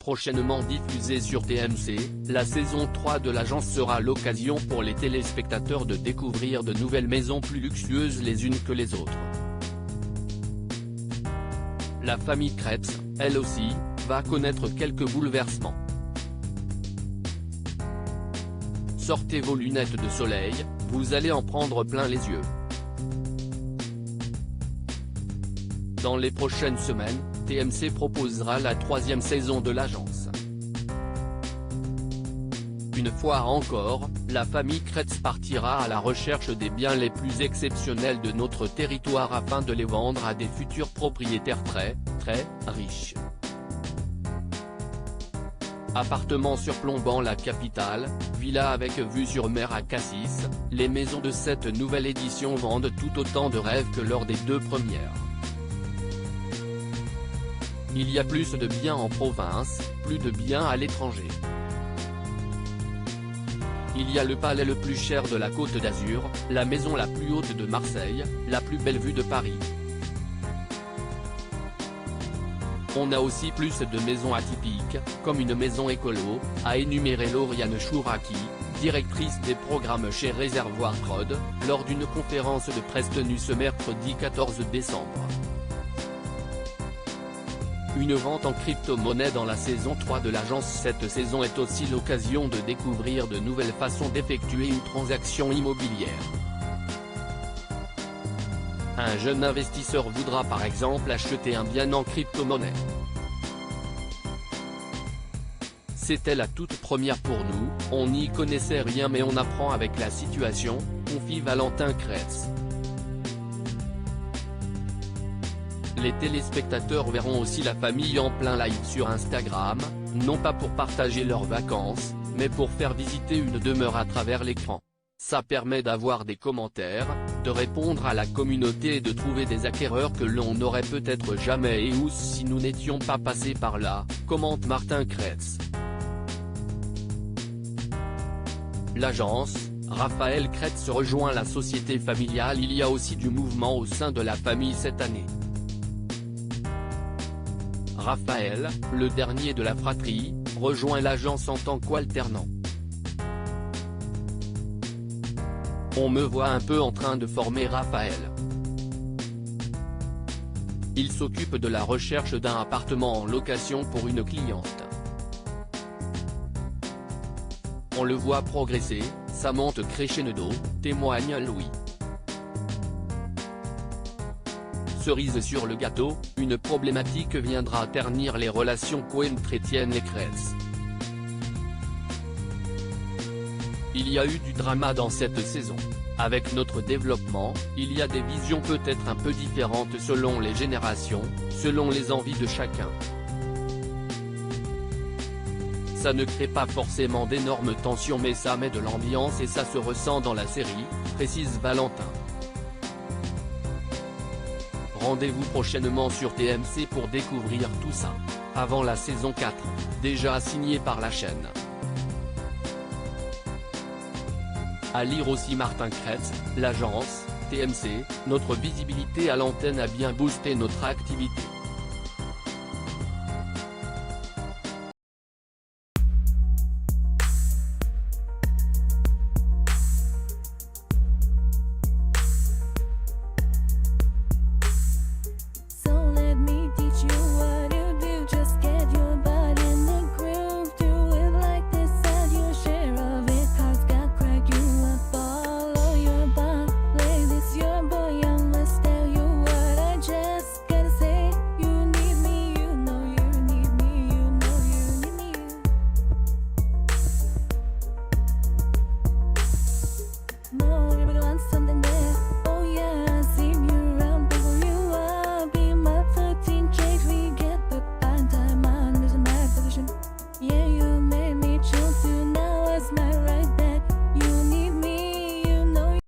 Prochainement diffusée sur TMC, la saison 3 de l'agence sera l'occasion pour les téléspectateurs de découvrir de nouvelles maisons plus luxueuses les unes que les autres. La famille Kretz, elle aussi, va connaître quelques bouleversements. Sortez vos lunettes de soleil, vous allez en prendre plein les yeux. Dans les prochaines semaines, TMC proposera la 3e saison de l'agence. Une fois encore, la famille Kretz partira à la recherche des biens les plus exceptionnels de notre territoire afin de les vendre à des futurs propriétaires très riches. Appartements surplombant la capitale, villas avec vue sur mer à Cassis, les maisons de cette nouvelle édition vendent tout autant de rêves que lors des 2 premières. Il y a plus de biens en province, plus de biens à l'étranger. Il y a le palais le plus cher de la Côte d'Azur, la maison la plus haute de Marseille, la plus belle vue de Paris. On a aussi plus de maisons atypiques, comme une maison écolo, a énuméré Lauriane Chouraki, directrice des programmes chez Réservoir Prod, lors d'une conférence de presse tenue ce mercredi 14 décembre. Une vente en crypto-monnaie dans la saison 3 de l'agence. Cette saison est aussi l'occasion de découvrir de nouvelles façons d'effectuer une transaction immobilière. Un jeune investisseur voudra par exemple acheter un bien en crypto-monnaie. C'était la toute première pour nous, on n'y connaissait rien mais on apprend avec la situation, confie Valentin Kretz. Les téléspectateurs verront aussi la famille en plein live sur Instagram, non pas pour partager leurs vacances, mais pour faire visiter une demeure à travers l'écran. Ça permet d'avoir des commentaires, de répondre à la communauté et de trouver des acquéreurs que l'on n'aurait peut-être jamais et ou si nous n'étions pas passés par là, commente Martin Kretz. L'agence, Raphaël Kretz rejoint la société familiale. Il y a aussi du mouvement au sein de la famille cette année. Raphaël, le dernier de la fratrie, rejoint l'agence en tant qu'alternant. On me voit un peu en train de former Raphaël. Il s'occupe de la recherche d'un appartement en location pour une cliente. On le voit progresser, ça monte crescendo, témoigne Louis. Cerise sur le gâteau, une problématique viendra ternir les relations Cohen-Chrétienne et Kretz. Il y a eu du drama dans cette saison. Avec notre développement, il y a des visions peut-être un peu différentes selon les générations, selon les envies de chacun. Ça ne crée pas forcément d'énormes tensions mais ça met de l'ambiance et ça se ressent dans la série, précise Valentin. Rendez-vous prochainement sur TMC pour découvrir tout ça, avant la saison 4, déjà signée par la chaîne. À lire aussi Martin Kretz, l'agence, TMC, notre visibilité à l'antenne a bien boosté notre activité.